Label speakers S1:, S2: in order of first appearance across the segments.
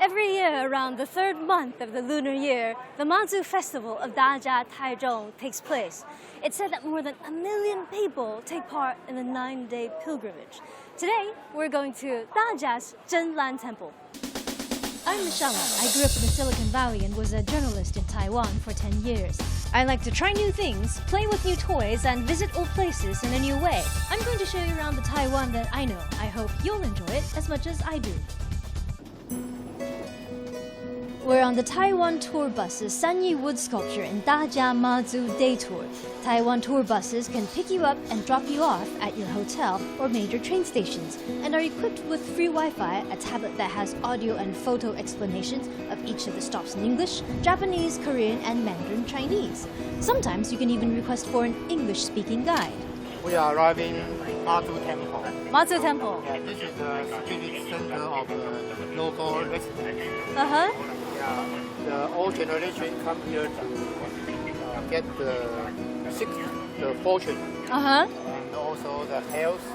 S1: Every year around the third month of the lunar year, the Mazu Festival of Daja Taichung takes place. It's said that more than 1 million people take part in the 9-day pilgrimage. Today, we're going to Daja's Zhenlan Temple. I'm Michella. I grew up in the Silicon Valley and was a journalist in Taiwan for 10 years. I like to try new things, play with new toys, and visit old places in a new way. I'm going to show you around the Taiwan that I know. I hope you'll enjoy it as much as I do. We're on the Taiwan tour bus's Sanyi wood sculpture in Daja Mazu Day Tour. Taiwan tour buses can pick you up and drop you off at your hotel or major train stations and are equipped with free Wi-Fi, a tablet that has audio and photo explanations of each of the stops in English, Japanese, Korean, and Mandarin Chinese. Sometimes you can even request for an English-speaking guide.
S2: We are arriving Mazu Temple.
S1: Mazu Temple.
S2: Yeah, this is the spirit center of the local residents.
S1: Uh-huh.
S2: The old generation come here to get the sick, the fortune,
S1: Uh-huh.
S2: and also the health.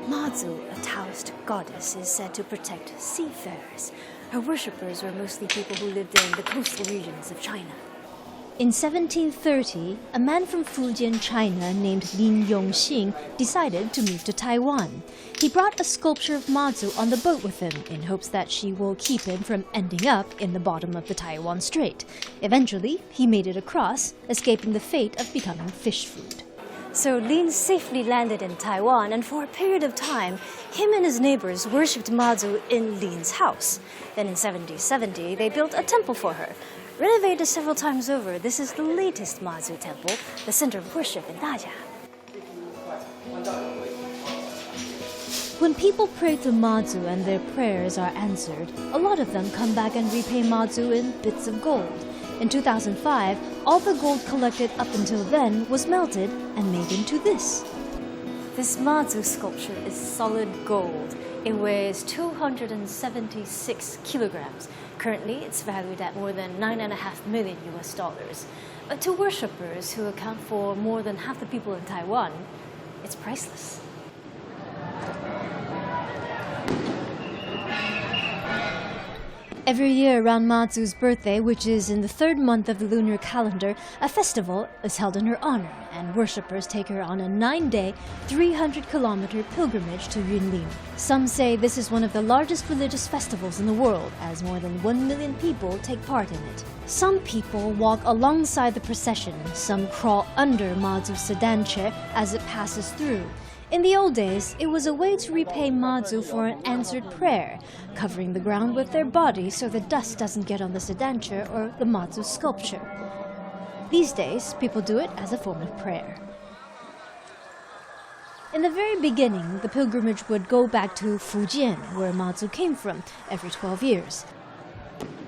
S1: Mazu, a Taoist goddess, is said to protect seafarers. Her worshippers were mostly people who lived in the coastal regions of China. In 1730, a man from Fujian, China named Lin Yongxing decided to move to Taiwan. He brought a sculpture of Mazu on the boat with him in hopes that she will keep him from ending up in the bottom of the Taiwan Strait. Eventually, he made it across, escaping the fate of becoming fish food. So Lin safely landed in Taiwan, and for a period of time, him and his neighbors worshipped Mazu in Lin's house. Then in 1770, they built a temple for her. Renovated several times over, this is the latest Mazu temple, the center of worship in Daja. When people pray to Mazu and their prayers are answered, a lot of them come back and repay Mazu in bits of gold. In 2005, all the gold collected up until then was melted and made into this. This Mazu sculpture is solid gold. It weighs 276 kilograms. Currently, it's valued at more than $9.5 million US. To worshippers who account for more than half the people in Taiwan, it's priceless. Every year around Mazu's birthday, which is in the third month of the lunar calendar, a festival is held in her honor, and worshippers take her on a 9-day, 300-kilometer pilgrimage to Yunlin. Some say this is one of the largest religious festivals in the world, as more than 1 million people take part in it. Some people walk alongside the procession, some crawl under Mazu's sedan chair as it passes through. In the old days, it was a way to repay Mazu for an answered prayer, covering the ground with their body so the dust doesn't get on the sedan chair or the Mazu sculpture. These days, people do it as a form of prayer. In the very beginning, the pilgrimage would go back to Fujian, where Mazu came from, every 12 years.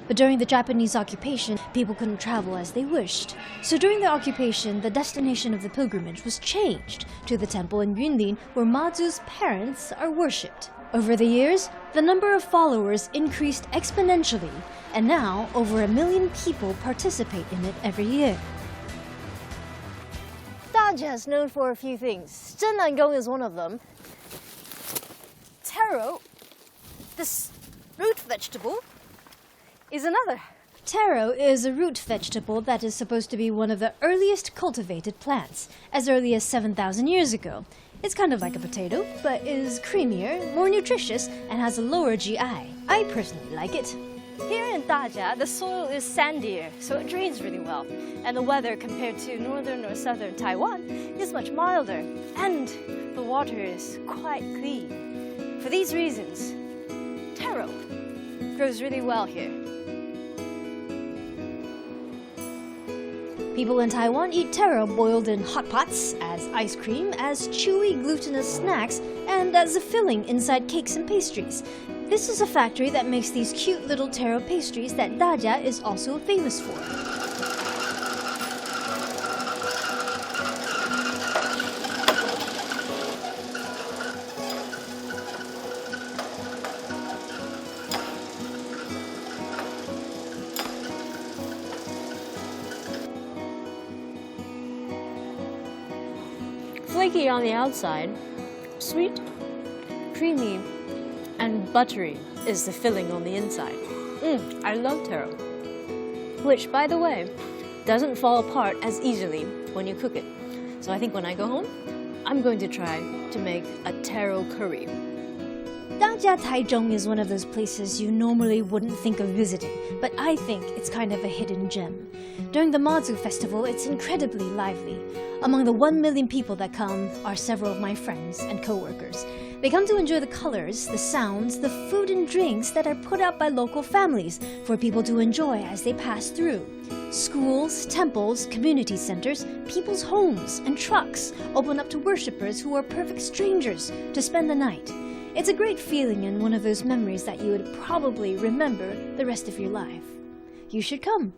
S1: But during the Japanese occupation, people couldn't travel as they wished. So during the occupation, the destination of the pilgrimage was changed to the temple in Yunlin, where Mazu's parents are worshipped. Over the years, the number of followers increased exponentially, and now over 1 million people participate in it every year. Daja is known for a few things. Zhenlan is one of them. Taro, this root vegetable, is another. Taro is a root vegetable that is supposed to be one of the earliest cultivated plants, as early as 7,000 years ago. It's kind of like a potato, but is creamier, more nutritious, and has a lower GI. I personally like it. Here in Daja, the soil is sandier, so it drains really well. And the weather compared to northern or southern Taiwan is much milder. And the water is quite clean. For these reasons, taro grows really well here. People in Taiwan eat taro boiled in hot pots, as ice cream, as chewy glutinous snacks, and as a filling inside cakes and pastries. This is a factory that makes these cute little taro pastries that Daja is also famous for. flaky on the outside, sweet, creamy, and buttery is the filling on the inside. I love taro, which, by the way, doesn't fall apart as easily when you cook it. So I think when I go home, I'm going to try to make a taro curry. 大甲台中 is one of those places you normally wouldn't think of visiting, but I think it's kind of a hidden gem. During the Mazu festival, it's incredibly lively. Among the 1 million people that come are several of my friends and co-workers. They come to enjoy the colors, the sounds, the food and drinks that are put out by local families for people to enjoy as they pass through. Schools, temples, community centers, people's homes, and trucks open up to worshippers who are perfect strangers to spend the night. It's a great feeling and one of those memories that you would probably remember the rest of your life. You should come.